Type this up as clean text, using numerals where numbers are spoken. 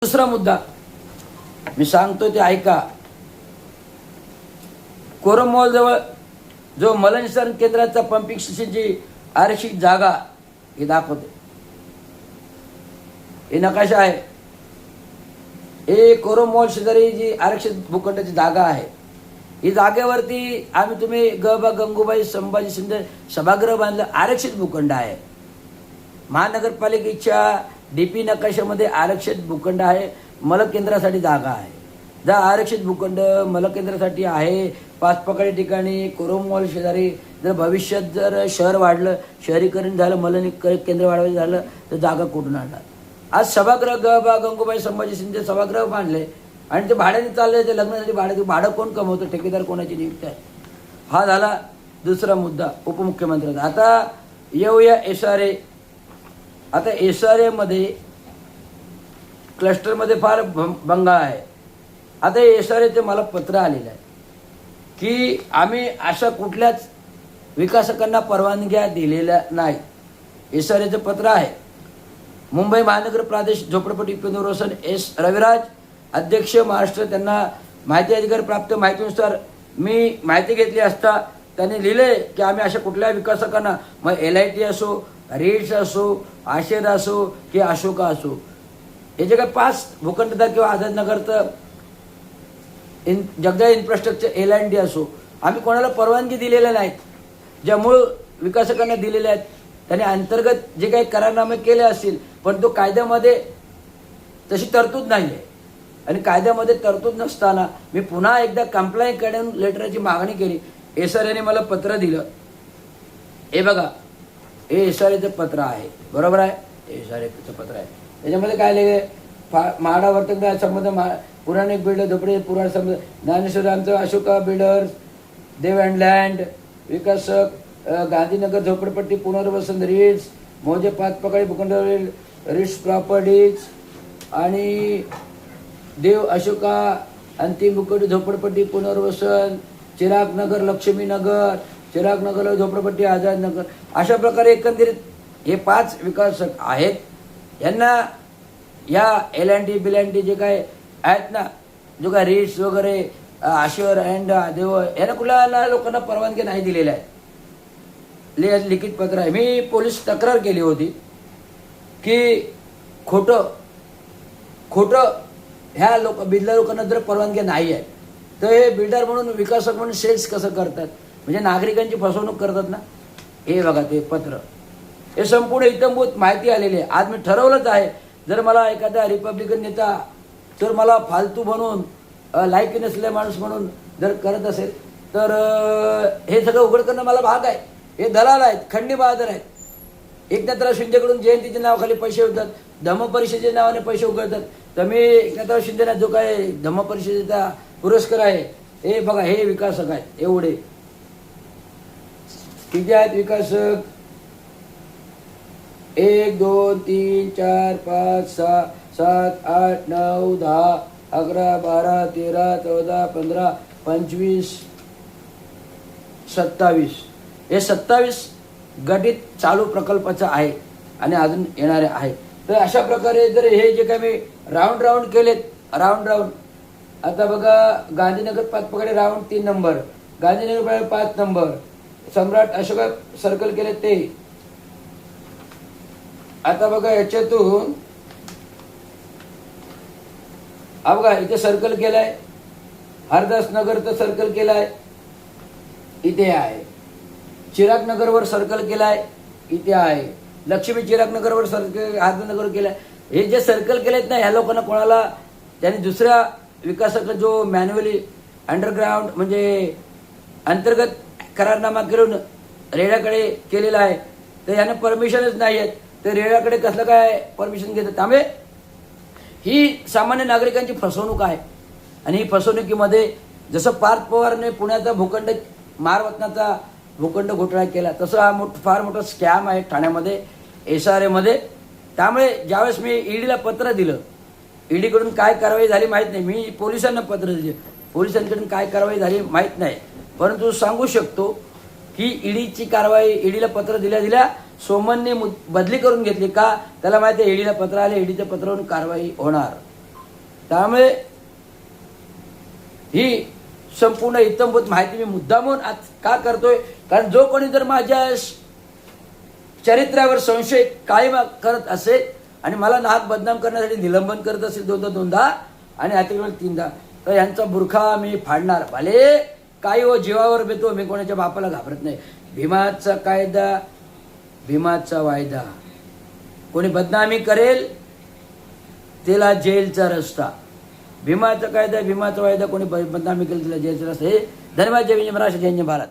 दुसरा मुद्दा मी सांगतो ते ऐका. कोरमॉल जवळ जो मलनिःसरण केंद्राचा पंपिंग स्टेशनची आरक्षित जागा हे दाखवते. हे नकाशा आहे. हे कोरमॉल शेजारी जी आरक्षित भूखंडाची जागा आहे, ही जागेवरती आम्ही तुम्ही गंगूबाई संभाजी शिंदे सभागृह बांधलं. आरक्षित भूखंड आहे. महानगरपालिकेच्या डीपी नकाशामध्ये आरक्षित भूखंड आहे. मलकेंद्रासाठी जागा आहे. जर आरक्षित भूखंड मलकेंद्रासाठी आहे, पाचपकाडी ठिकाणी कोरमॉल शेजारी जर भविष्यात जर शहर वाढलं, शहरीकरण झालं, केंद्र वाढवायचं झालं तर जागा कुठून आणणार? आज सभागृह गंगूबाई संभाजी शिंदे सभागृह बांधले आणि ते भाड्याने चालले. ते लग्नासाठी भाडं कोण कमवतं? ठेकेदार कोणाची नियुक्त आहे? हा झाला दुसरा मुद्दा उपमुख्यमंत्र्यांचा. आता येऊया SRA. आता SRA मध्ये क्लस्टरमध्ये फार बंगा आहे. आता SRAचे मला पत्र आलेलं आहे की आम्ही अशा कुठल्याच विकासकांना परवानग्या दिलेल्या नाही. SRAचं पत्र आहे. मुंबई महानगर प्रादेशिक झोपडपट्टी पुनर्वसन रविराज अध्यक्ष महाराष्ट्र. त्यांना माहिती अधिकार प्राप्त माहितीनुसार मी माहिती घेतली असता त्यांनी लिहिले की आम्ही अशा कुठल्या विकासकांना, मग LIT असो, रीड्स असो, आशेर असो की अशोका असो, हे जे काही 5 भूखंडधार किंवा आझादनगरचं जगदाळ इन्फ्रास्ट्रक्चर L&D असो, आम्ही कोणाला परवानगी दिलेल्या नाहीत. ज्या मूळ विकासकांना दिलेल्या आहेत त्यांनी अंतर्गत जे काही करारनामे केले असतील, पण तो कायद्यामध्ये तशी तरतूद नाही आहे. आणि कायद्यामध्ये तरतूद नसताना मी पुन्हा एकदा कंप्लायंट कडून लेटरची मागणी केली. SRAने मला पत्र दिलं. हे बघा, हे SRAचं पत्र आहे. बरोबर आहे, SRAचं पत्र आहे. त्याच्यामध्ये काय लिहिले? म्हाडा वर्तन संबंध पुराणिक बिल्डर झोपडे पुराण संबंध ज्ञानेश्वर आमचं अशोका बिल्डर्स देव अँड लँड विकासक गांधीनगर झोपडपट्टी पुनर्वसन रीड्स मौजे पाचपकाडी भूखंड रीड्स प्रॉपर्टीज आणि देव अशोका अंतिम भूखंड झोपडपट्टी पुनर्वसन चिराग नगर लक्ष्मीनगर चिराग नगर झोपडपट्टी आझाद नगर. अशा प्रकारे एकंदरीत हे 5 विकासक आहेत. यांना या L&D बिलँडी जे काय आहेत ना, जो काय रीड्स वगैरे आशर अँड देव, यांना कुठल्या लोकांना परवानगी नाही दिलेल्या आहेत. लिखित पत्र आहे. मी पोलीस तक्रार केली होती की खोटं ह्या बिल्डर लोकांना जर परवानगी नाही आहे तर हे बिल्डर म्हणून विकासक म्हणून सेल्स कसं करतात, म्हणजे नागरिकांची फसवणूक करतात ना. हे बघा ते पत्र, हे संपूर्ण इत्थंभूत माहिती आलेली आहे. आज मी ठरवलंच आहे, जर मला एखादा रिपब्लिकन नेता जर मला फालतू म्हणून लायकी नसलेला माणूस म्हणून जर करत असेल तर हे सगळं उघड करणं मला भाग आहे. हे दलाल आहेत, खंडी बहादर आहेत. एकनाथराव शिंदेकडून जयंतीच्या नावाखाली पैसे होतात, धम्म परिषदेच्या नावाने पैसे उघडतात. तर मी एकनाथराव शिंदेना जो काय धम्म परिषदेचा पुरस्कार आहे, हे बघा, हे विकासक आहेत. एवढे किती आहेत विकासक? 1 2 3 4 5 6 7 8 9 10 11 12 13 14 15 25 27. हे 27 गटित चालू प्रकल्पाचं आहे आणि अजून येणारे आहे. तर अशा प्रकारे जर हे जे काही मी राऊंड केलेत, राऊंड आता बघा, गांधीनगर पाचपकडे round 3 number, Gandhinagar 5 number, Samrat Ashoka circle केले ते. आता बघा याच्यातून बघा इथे सर्कल केलाय, हरदास नगरचं सर्कल केलाय, इथे आहे. चिराग नगरवर सर्कल केलाय, इथे आहे. लक्ष्मी चिराग नगरवर सर्कल, हरदास नगर केलाय. हे जे सर्कल केलेत ना, ह्या लोकांना कोणाला त्यांनी दुसऱ्या विकासाचा जो मॅन्युअली अंडरग्राऊंड म्हणजे अंतर्गत करारनामा करून रेड्याकडे केलेला आहे, तर याने परमिशनच नाही आहेत. तर रेड्याकडे कसलं काय परमिशन घेतात? त्यामुळे ही सामान्य नागरिकांची फसवणूक आहे. आणि ही फसवणुकीमध्ये जसं पार्थ पवारने पुण्याचा भूखंड महारत्नाचा भूखंड घोटाळा केला, तसं हा फार मोठा स्कॅम आहे ठाण्यामध्ये SRA मध्ये. त्यामुळे ज्यावेळेस मी EDला पत्र दिलं, EDकडून काय कारवाई झाली माहीत नाही. मी पोलिसांना पत्र दिले, पोलिसांकडून काय कारवाई झाली माहीत नाही. परंतु सांगू शकतो की EDची कारवाई, EDला पत्र दिल्या सोमनने बदली करून घेतली. का? त्याला माहिती आहे EDला पत्र आले, EDच्या पत्रावरून कारवाई होणार. त्यामुळे ही संपूर्ण इत्थंभूत माहिती मी मुद्दामून आज का करतोय, कारण जो कोणी जर माझ्या चरित्रावर संशय कायम करत असेल आणि मला नाक बदनाम करण्यासाठी निलंबन करत असेल दोनदा आणि अतिक्रमण 3दा, तर यांचा बुरखा मी फाडणार. भले काही हो जीवावर बेतो, मी कोणाच्या बापाला घाबरत नाही. भीमाचा कायदा भीमाचा वायदा. कोणी बदनामी करेल त्याला जेलचा रस्ता. भीमाचा कायदा भीमाचा वायदा. कोणी बदनामी केली त्याला जेलचा रस्ता. हे धन्यवाद. जय भीम, महाराष्ट्र, जय हिंद, भारत.